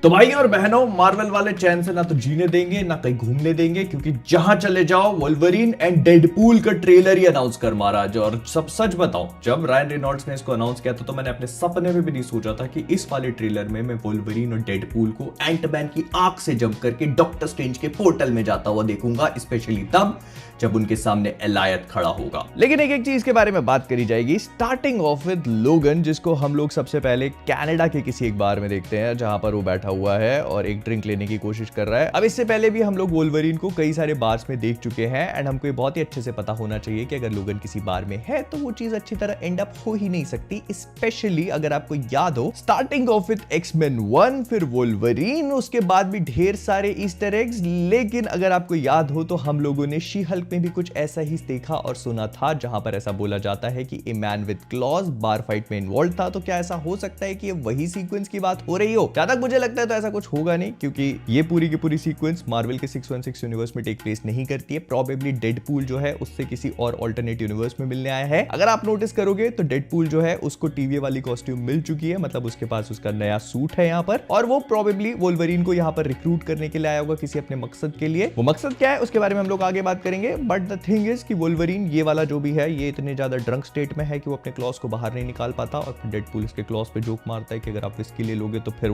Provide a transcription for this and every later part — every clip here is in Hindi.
तो भाई और बहनों, मार्वल वाले चैन से ना तो जीने देंगे ना कहीं घूमने देंगे, क्योंकि जहां चले जाओ वोल्वरीन एंड डेडपूल का ट्रेलर ही अनाउंस कर मारा आज। और सब सच बताऊं, जब रायन रेनॉल्ड्स ने इसको अनाउंस किया था तो मैंने अपने सपने में भी नहीं सोचा था कि इस वाले ट्रेलर में मैं वोल्वरीन और डेडपूल को एंटमैन की आंख से जंप करके डॉक्टर स्ट्रेंज के पोर्टल में जाता हुआ देखूंगा, स्पेशली तब जब उनके सामने एलायत खड़ा होगा। लेकिन एक चीज के बारे में बात करी जाएगी, स्टार्टिंग ऑफ विद लोगन, जिसको हम लोग सबसे पहले कनाडा के किसी एक बार में देखते हैं जहां पर वो बैठा हुआ है और एक ड्रिंक लेने की कोशिश कर रहा है। अब इससे पहले भी हम लोग वोल्वरीन को कई सारे बार्स में देख चुके हैं एंड हमको ये बहुत ही अच्छे से पता होना चाहिए कि अगर लोगन किसी बार में है तो वो चीज अच्छी तरह एंड अप हो ही नहीं सकती। स्पेशली अगर आपको याद हो, स्टार्टिंग ऑफ विद एक्समैन 1, फिर वोल्वरीन, उसके बाद भी ढेर सारे ईस्टर एग्स। लेकिन अगर आपको याद हो तो हम लोगों ने शी हल्क में भी कुछ ऐसा ही देखा और सुना था, जहां पर ऐसा बोला जाता है कि a man with clause bar fight में इन्वॉल्व था। तो क्या ऐसा हो सकता है कि ये वही सीक्वेंस की बात हो रही हो? जहां तक मुझे लगता है तो ऐसा कुछ होगा नहीं, क्योंकि ये पूरी की पूरी सीक्वेंस मार्वल के 616 यूनिवर्स में टेक प्लेस नहीं करती है। प्रोबेबली डेडपूल जो है उससे किसी और अल्टरनेट यूनिवर्स में मिलने आया है। अगर आप नोटिस करोगे तो डेडपूल जो है उसको टीवी वाली कॉस्ट्यूम मिल चुकी है, मतलब उसके पास उसका नया सूट है यहाँ पर, और वो प्रोबेबली वोल्वरीन को यहाँ पर रिक्रूट करने के लिए आया होगा किसी अपने मकसद के लिए। वो मकसद क्या है उसके बारे में हम लोग आगे बात करेंगे, बट द थिंग इज कि वोल्वरीन ये वाला जो भी है ये इतने ज्यादा ड्रंक स्टेट में है कि वो अपने क्लॉस को बाहर नहीं निकाल पाता, और फिर डेडपूल इसके क्लॉस पे जोक मारता है कि अगर आप विस्की ले लोगे तो फिर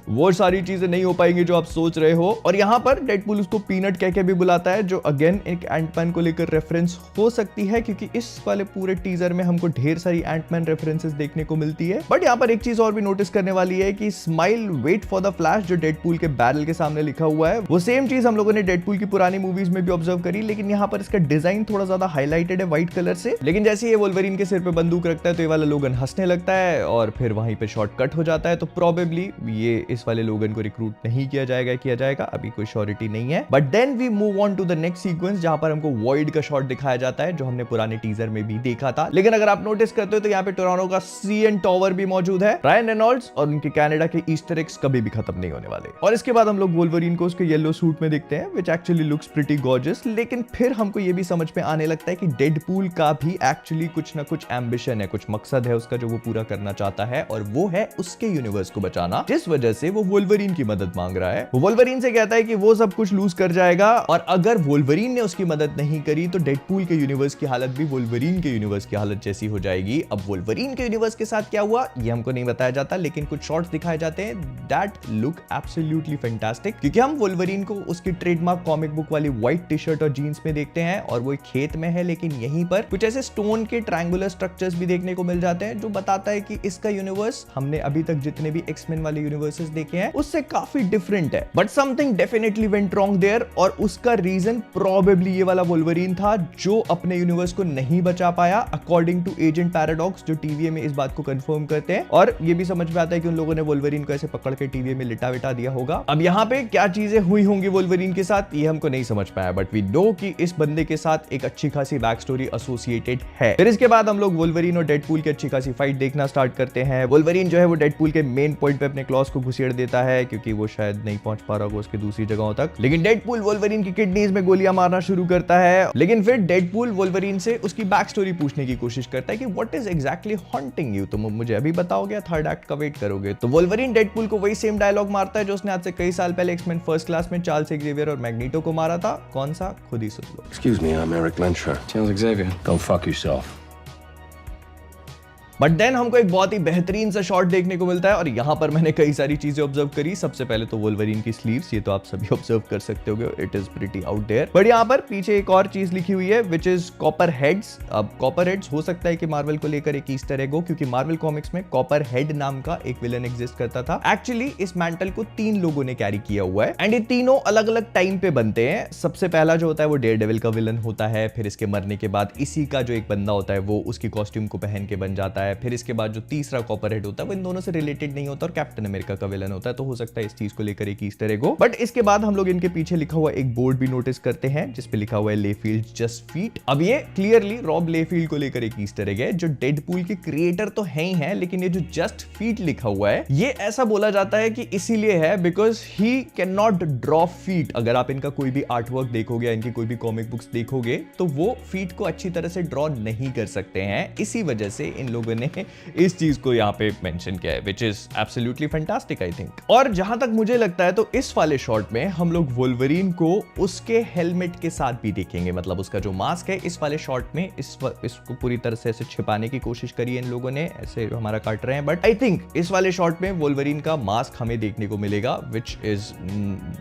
वो सारी चीजें नहीं हो पाएंगी जो आप सोच रहे हो। और यहाँ पर डेडपूल उसको पीनट कह के भी बुलाता है, जो अगेन एक एंटमैन को लेकर रेफरेंस हो सकती है, क्योंकि इस वाले पूरे टीजर में हमको ढेर सारी एंटमैन रेफरेंसेस देखने को मिलती है। बट यहाँ पर एक चीज और भी नोटिस करने वाली है कि smile wait for the flash, जो डेडपूल के बैरल के सामने लिखा हुआ है, वो सेम चीज हम लोगों ने डेडपूल की पुरानी मूवीज में भी ऑब्जर्व करी, लेकिन यहाँ पर इसका डिजाइन थोड़ा ज्यादा हाईलाइटेड है व्हाइट कलर से। लेकिन जैसे ये वोल्वरीन के सिर पे बंदूक रखता है तो ये वाला लोगन हंसने लगता है और फिर वहीं पे शॉट कट हो जाता है। तो प्रोबेबली ये इस वाले लोगन को रिक्रूट नहीं किया जाएगा, अभी कोई श्योरिटी नहीं है। But then we move on to the next sequence, जहां पर हमको वॉइड का शॉट दिखाया जाता है, जो हमने पुराने टीजर में भी देखा था। लेकिन अगर आप नोटिस करते हो तो यहाँ पे टोरंटो का सीएन टावर भी मौजूद है। रायन रेनॉल्ड्स और उनके कनाडा के ईस्टर एग्स कभी भी खत्म नहीं होने वाले। और इसके बाद हम लोग वोल्वरीन को उसके येलो सूट में देखते हैं, which actually looks pretty gorgeous. लेकिन फिर हमको ये भी समझ में आने लगता है कि डेडपूल का भी एक्चुअली कुछ ना कुछ एम्बिशन है, कुछ मकसद है उसका जो वो पूरा करना चाहता है, और वो है उसके यूनिवर्स को बचाना, जिस वजह से वो वोल्वरीन की मदद मांग रहा है। वो वोल्वरीन से कहता है कि वो सब कुछ लूज कर जाएगा, और अगर वोल्वरीन ने उसकी मदद नहीं करी तो डेडपूल के यूनिवर्स की हालत भी वोल्वरीन के यूनिवर्स की हालत जैसी हो जाएगी। अब वोल्वरीन के यूनिवर्स के साथ क्या हुआ ये हमको नहीं बताया जाता, लेकिन कुछ शॉट्स दिखाए जाते हैं दैट लुक एब्सोल्युटली फैंटास्टिक, क्योंकि हम वोल्वरीन को उसकी ट्रेडमार्क कॉमिक बुक वाली व्हाइट टी शर्ट और जीन्स में देखते हैं, और वो एक खेत में है, लेकिन यहीं पर कुछ ऐसे स्टोन के ट्रायंगुलर स्ट्रक्चर्स भी देखने को मिल जाते हैं, जो बताता है कि इसका यूनिवर्स हमने अभी तक जितने भी एक्समैन वाले यूनिवर्सेस देखे हैं उससे काफी डिफरेंट है। But something definitely went wrong there, और उसका रीजन प्रोबेबली ये वाला वोल्वरीन था जो अपने यूनिवर्स को नहीं बचा पाया, अकॉर्डिंग टू एजेंट पैराडॉक्स, जो टीवीए में इस बात को कंफर्म करते हैं। और ये भी समझ में आता है कि उन लोगों ने वोल्वरीन को ऐसे पकड़ के टीवीए में लिटा विटा दिया होगा। अब यहाँ पे क्या चीजें हुई होंगी वोल्वरीन के साथ ये हमको नहीं समझ पाया, बट वी नो कि इस बंदे के साथ एक अच्छी खासी बैक स्टोरी एसोसिएटेड है। फिर इसके बाद हम लोग वोल्वरीन और डेडपूल की अच्छी खासी फाइट देखना स्टार्ट करते हैं। वोल्वरीन जो है वो डेडपूल के मेन पॉइंट पे अपने क्लॉस को घुसेड़ देता है, क्योंकि वो शायद नहीं पहुंच पा रहा होगा उसके दूसरी जगहों तक। लेकिन डेडपूल वोल्वरीन की किडनीज में गोलियां मारना शुरू करता है। लेकिन फिर डेडपूल वोल्वरीन से उसकी बैक स्टोरी पूछने की कोशिश करता है कि what is exactly haunting you, तुम मुझे अभी बताओगे, थर्ड एक्ट का वेट करोगे? तो वोल्वरीन डेडपूल को वही सेम डायलॉग मारता है जो उसने आज से कई साल पहले एक्समैन फर्स्ट क्लास में चार्ल्स एक्सेवियर और मैग्नीटो को मारा था। कौन सा, खुद ही सुन लो। Excuse me, I'm Eric Lensher. Charles Xavier. Go fuck yourself. But then हमको एक बहुत ही बेहतरीन सा शॉट देखने को मिलता है, और यहाँ पर मैंने कई सारी चीजें ऑब्जर्व करी। सबसे पहले तो वोल्वरीन की स्लीव्स, ये तो आप सभी ऑब्जर्व कर सकते होगे, it is pretty out there. But यहाँ पर पीछे एक और चीज लिखी हुई है विच इज कॉपर हेड्स। अब कॉपर हेड्स हो सकता है कि मार्वल को लेकर एक ईस्टर एग हो, क्योंकि मार्वल कॉमिक्स में कॉपर हेड नाम का एक विलन एग्जिस्ट करता था। एक्चुअली इस मैंटल को 3 लोगों ने कैरी किया हुआ है, एंड ये तीनों अलग अलग टाइम पे बनते हैं। सबसे पहला जो होता है वो डेयरडेविल का विलन होता है, फिर इसके मरने के बाद इसी का जो एक बंदा होता है वो उसकी कॉस्ट्यूम को पहन के बन जाता है, फिर इसके बाद जो तीसरा कॉपर हेड होता है वो इन दोनों से रिलेटेड नहीं होता और कैप्टन अमेरिका का विलन होता है। तो हो सकता है इस चीज को लेकर एक ईस्टर एग हो। बट इसके बाद हम लोग इनके पीछे लिखा हुआ एक बोर्ड भी नोटिस करते हैं जिसपे लिखा हुआ है लेफील्ड जस्ट फीट। अब ये क्लियरली रॉब लेफील्ड को लेकर एक ईस्टर एग है, जो डेडपूल के क्रिएटर तो है ही है, लेकिन ये जो जस्ट फीट लिखा हुआ है ये ऐसा बोला जाता है कि इसीलिए है because he can not draw feet. अगर आप इनका कोई भी आर्ट वर्क देखोगे, इनकी कोई भी कॉमिक बुक्स देखोगे, तो वो फीट को अच्छी तरह से ड्रॉ नहीं कर सकते हैं। इसी वजह से इन लोगों ने इस चीज को यहाँ पे मेंशन किया है, which is absolutely fantastic I think. और जहां तक मुझे लगता है तो इस वाले शॉट में हम लोग वोल्वरीन को उसके हेलमेट के साथ भी देखेंगे, मतलब उसका जो मास्क है इस वाले शॉट में इसको पूरी तरह से ऐसे छिपाने की कोशिश करी है इन लोगों ने, ऐसे हमारा काट रहे हैं, बट आई थिंक इस वाले शॉट में वोल्वरीन का मास्क हमें देखने को मिलेगा विच इज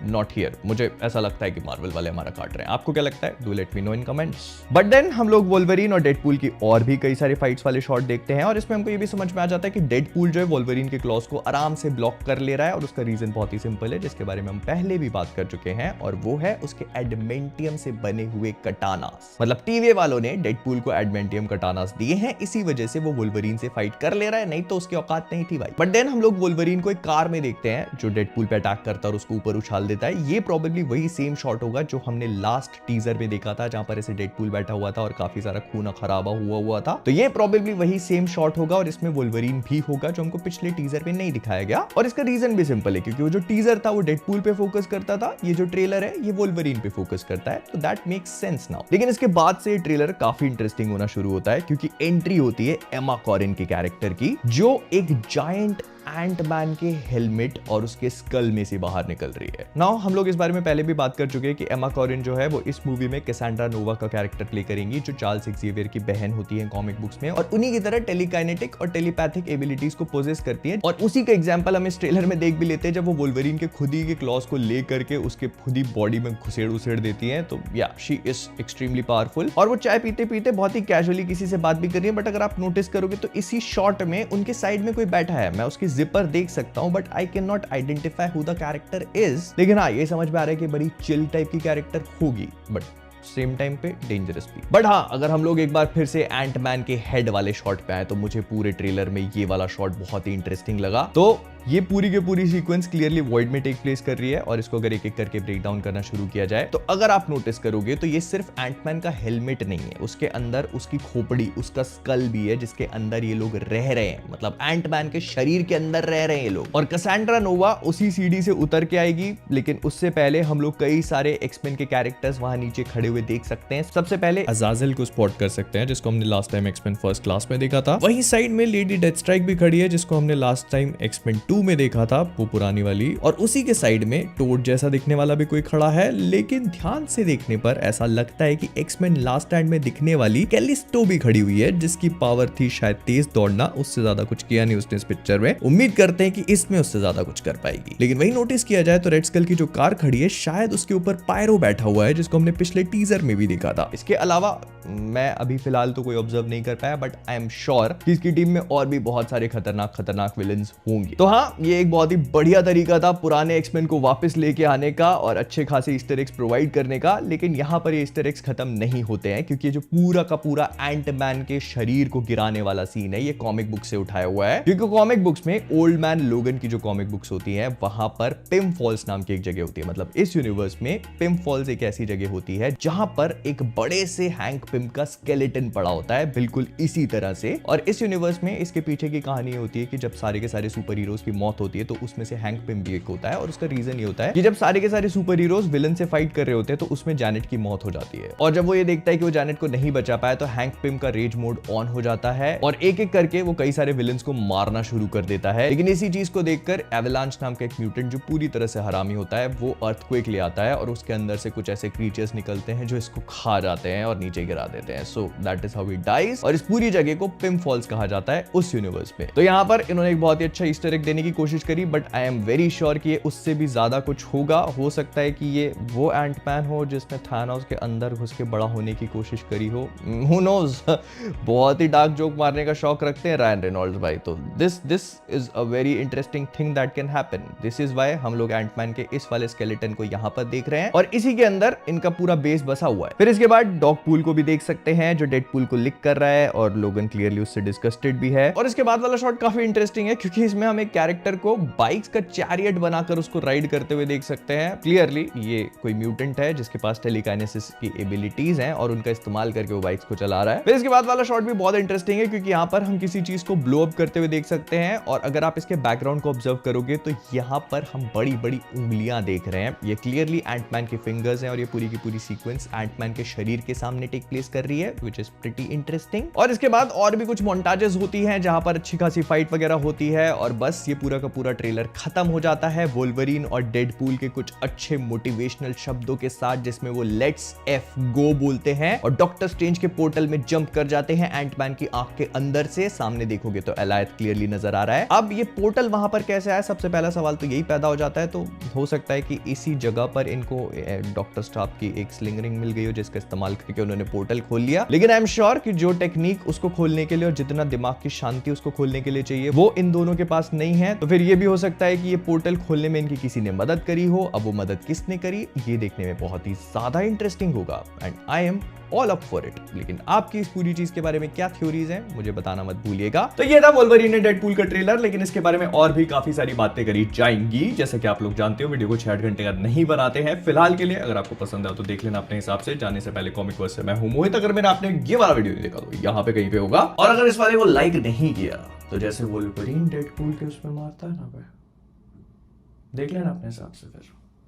नॉट हियर। मुझे ऐसा लगता है कि मार्वल वाले हमारा काट रहे हैं। आपको क्या लगता है? Do let me know in comments. But then हम लोग वोल्वरीन और डेडपूल की और भी कई सारे फाइट्स वाले शॉट देखते हैं और इसमें हमको ये भी समझ में आ जाता है कि डेडपूल जो है वोल्वरीन के क्लॉज को आराम से ब्लॉक कर ले रहा है और उसका रीजन बहुत ही सिंपल है, जिसके बारे में हम पहले भी बात कर चुके हैं, और वो है उसके एडमेंटियम से बने हुए कटानास। मतलब टीवी वालों ने डेडपूल को एडमेंटियम कटानास दिए हैं, इसी वजह से वो वोल्वरीन से फाइट कर ले रहा है, नहीं तो उसकी औकात नहीं थी भाई। बट देन हम लोग वोल्वरीन को एक कार में देखते हैं जो डेडपूल पे अटैक करता है और उसको ऊपर उछाल देता है। ये प्रोबेबली वही सेम शॉट होगा जो हमने लास्ट टीजर में देखा था, जहां पर ऐसे डेडपूल बैठा हुआ था और काफी सारा खून खराबा हुआ था। तो ये प्रोबेबली वही सेम शॉट होगा और इसमें वोल्वरीन भी होगा, जो हमको पिछले टीजर में नहीं दिखाया गया। और इसका रीजन भी सिंपल है, क्योंकि वो जो टीजर था वो डेडपूल पे फोकस करता था, ये जो ट्रेलर है ये वोल्वरीन पे फोकस करता है, तो दैट मेक्स सेंस नाउ। लेकिन इसके बाद से ट्रेलर काफी इंटरेस्टिंग होना शुरू होता है, क्योंकि एंट्री होती है एमा कॉरिन के कैरेक्टर की, जो एक जायंट एंटमैन के हेलमेट और उसके स्कल में से बाहर निकल रही है। नाउ हम लोग इस बारे में पहले भी बात कर चुके हैं कि एमा कॉरिन जो है वो इस मूवी में कैसेंड्रा नोवा का कैरेक्टर प्ले करेंगी, जो चार्ल्स एक्जेवियर की बहन होती है कॉमिक बुक्स में, और उन्हीं की तरह टेलीकाइनेटिक और टेलीपैथिक एबिलिटीज को पोजेस करती है। और उसी का एग्जांपल हम इस ट्रेलर में देख भी लेते हैं, जब वो वोल्वरीन के खुद ही के क्लॉज को ले करके उसके खुद ही बॉडी में घुसेड़ देती है। तो या शी इज एक्सट्रीमली पावरफुल। और वो चाय पीते पीते बहुत ही कैजुअली किसी से बात भी कर रही है, बट अगर आप नोटिस करोगे तो इसी शॉट में उनके साइड में कोई बैठा है, मैं उसकी जिपर देख सकता हूं, but I can not identify who the character is. लेकिन हाँ, ये समझ में आ रहा है कि बड़ी चिल टाइप की कैरेक्टर होगी, बट सेम टाइम पे डेंजरस भी। बट हाँ, अगर हम लोग एक बार फिर से एंटमैन के हेड वाले शॉट पे आए, तो मुझे पूरे ट्रेलर में ये वाला शॉट बहुत ही इंटरेस्टिंग लगा। तो ये पूरी के पूरी सीक्वेंस क्लियरली वॉइड में टेक प्लेस कर रही है, और इसको अगर एक एक करके ब्रेक डाउन करना शुरू किया जाए, तो अगर आप नोटिस करोगे तो ये सिर्फ एंटमैन का हेलमेट नहीं है, उसके अंदर उसकी खोपड़ी, उसका स्कल भी है, जिसके अंदर ये लोग रह रहे हैं, मतलब एंटमैन के शरीर के अंदर रह रहे हैं ये लोग। और कैसेंड्रा नोवा उसी सीढ़ी से उतर के आएगी, लेकिन उससे पहले हम लोग कई सारे एक्समेन के कैरेक्टर्स वहां नीचे खड़े हुए देख सकते हैं। सबसे पहले अजाजेल को स्पॉट कर सकते हैं, जिसको हमने last time X-Men first class में देखा था। वहीं साइड में लेडी डेथस्ट्राइक भी खड़ी है, जिसको हमने लास्ट टाइम एक्समेन 2 में देखा था, वो पुरानी वाली। और उसी के साइड में टोड जैसा दिखने वाला भी कोई खड़ा है, लेकिन ध्यान से देखने पर ऐसा लगता है कि एक्समेन लास्ट टाइम में दिखने वाली कैलिस्टो भी खड़ी हुई है, जिसकी पावर थी शायद तेज दौड़ना। उससे ज्यादा कुछ किया नहीं उसने इस पिक्चर में, उम्मीद करते हैं कि इसमें उससे ज्यादा कुछ कर पाएगी। लेकिन वही नोटिस किया जाए तो रेड स्कल की जो कार खड़ी है, शायद उसके ऊपर पायरो बैठा हुआ है, जिसको हमने पिछले टीजर में भी देखा था। इसके अलावा मैं अभी फिलहाल तो कोई ऑब्जर्व नहीं कर पाया, बट आई एम श्योर कि इसकी टीम में और भी बहुत सारे खतरनाक विलेंस होंगे। तो हाँ, ये एक बहुत ही बढ़िया तरीका था पुराने एक्समेन को वापस लेके आने का और अच्छे खासे ईस्टर एग्स प्रोवाइड करने का। लेकिन यहाँ पर ये ईस्टर एग्स खत्म नहीं होते हैं, क्योंकि जो पूरा का पूरा एंटमैन के शरीर को गिराने वाला सीन है, ये कॉमिक बुक से उठाया हुआ है। क्योंकि कॉमिक बुक्स में ओल्ड मैन लोगन की जो कॉमिक बुक्स होती है, वहां पर पिम फॉल्स नाम की एक जगह होती है। मतलब इस यूनिवर्स में पिम फॉल्स एक ऐसी जगह होती है जहां पर एक बड़े से हैंक पिम का स्केलेटन पड़ा होता है, बिल्कुल इसी तरह से। और इस यूनिवर्स में इसके पीछे की कहानी होती है कि जब सारे के सारे सुपर हीरोज की मौत होती है, तो उसमें से हैंक पिम भी एक होता है। और उसका रीजन ये होता है कि जब सारे के सारे सुपर हीरोज विलन से फाइट कर रहे होते हैं, तो उसमें जैनेट की मौत हो जाती है। और जब वो ये देखता है कि वो जैनेट को नहीं बचा पाया, तो हैंक पिम का रेज मोड ऑन हो जाता है और एक एक करके वो कई सारे विलन्स को मारना शुरू कर देता है। लेकिन इसी चीज को देखकर एवलांच नाम का एक म्यूटेंट, जो पूरी तरह से हरामी होता है, वो अर्थक्वेक ले आता है और उसके अंदर से कुछ ऐसे क्रीचर्स निकलते हैं जो इसको खा जाते हैं और नीचे गिरा देते हैं। So that is how he dies. और इस पूरी जगह को पिम फॉल्स कहा जाता है उस यूनिवर्स में। तो यहाँ पर इन्होंने एक बहुत ही अच्छा ईस्टर एग देने की कोशिश करी, but I am very sure कि ये उससे भी ज्यादा कुछ होगा। हो सकता है कि ये वो एंटमैन हो जिसने थानोस के अंदर घुस के बड़ा होने की कोशिश करी हो। Who knows. बहुत ही डार्क जोक मारने का शौक रखते हैं रायन रेनॉल्ड्स भाई। तो this is a very interesting thing that can happen. This is why हम लोग एंटमैन के इस वाले स्केलेटन को यहाँ पर देख रहे हैं और इसी के अंदर इनका पूरा बेस बसा हुआ है। फिर इसके बाद डॉगपूल को भी देख सकते हैं, जो डेडपूल को लिक कर रहा है और लोगन क्लियरली उससे डिस्गस्टेड भी है। और इसके बाद वाला शॉट काफी इंटरेस्टिंग है, क्योंकि इसमें हम एक कैरेक्टर को बाइक्स का चैरियट बनाकर उसको राइड करते हुए देख सकते हैं। क्लियरली ये कोई म्यूटेंट है जिसके पास टेलीकाइनेसिस की एबिलिटीज हैं और उनका इस्तेमाल करके वो बाइक्स को चला रहा है। फिर इसके बाद वाला शॉट भी बहुत इंटरेस्टिंग है क्योंकि यहाँ पर हम किसी चीज को ब्लो अप करते हुए देख सकते हैं और अगर आप इसके बैकग्राउंड को ऑब्जर्व करोगे तो यहाँ पर हम बड़ी बड़ी उंगलियां देख रहे हैं। ये क्लियरली एंटमैन के फिंगर्स हैं और ये पूरी की पूरी सीक्वेंस एंटमैन के शरीर के सामने टेक प्लेस कर रही है, विच इज प्रिटी इंटरेस्टिंग। और इसके बाद और भी कुछ मोन्टाजेस होती हैं जहां पर अच्छी खासी फाइट वगैरह होती है और बस ये पूरा का पूरा ट्रेलर खत्म हो जाता है वोल्वरीन और डेडपूल के कुछ अच्छे मोटिवेशनल शब्दों के साथ, जिसमें वो लेट्स एफ गो बोलते हैं और डॉक्टर स्ट्रेंज के पोर्टल में जंप कर जाते हैं एंटमैन की आंख के अंदर से। सामने देखोगे तो एलायत क्लियरली नजर आ रहा है। अब ये पोर्टल वहां पर कैसे आया, सबसे पहला सवाल तो यही पैदा हो जाता है। तो हो सकता है कि इसी जगह पर इनको डॉक्टर स्टाफ की एक स्लिंग रिंग मिल गई हो जिसका इस्तेमाल करके उन्होंने पोर्टल खोल लिया। लेकिन आई एम श्योर कि जो टेक्निक उसको खोलने के लिए और जितना दिमाग की शांति उसको खोलने के लिए चाहिए वो इन दोनों के पास नहीं है। तो फिर ये भी हो सकता है कि ये पोर्टल खोलने में इनकी किसी ने मदद करी हो। अब वो मदद किसने करी ये देखने में बहुत ही ज्यादा इंटरेस्टिंग होगा and I am all up for it. लेकिन आपकी इस पूरी चीज के बारे में क्या थ्योरीज हैं मुझे बताना मत भूलिएगा। तो ये था वोल्वरीन एंड डेडपूल का ट्रेलर, लेकिन इसके बारे में और भी काफी सारी बातें करी जाएंगी। जैसे कि आप लोग जानते हो वीडियो को 6 घंटे का नहीं बनाते हैं फिलहाल के लिए। अगर आपको पसंद है तो देख लेना अपने हिसाब से। जाने से पहले कॉमिक वर्स से मैं हूं मोहित। अगर मैंने आपने ये वाला वीडियो नहीं देखा तो यहाँ पे कहीं पे होगा। और अगर इस वाले को लाइक नहीं किया तो जैसे वोल्वरीन डेडपूल के उसमें मारता है ना, देख लेना अपने हिसाब से फिर।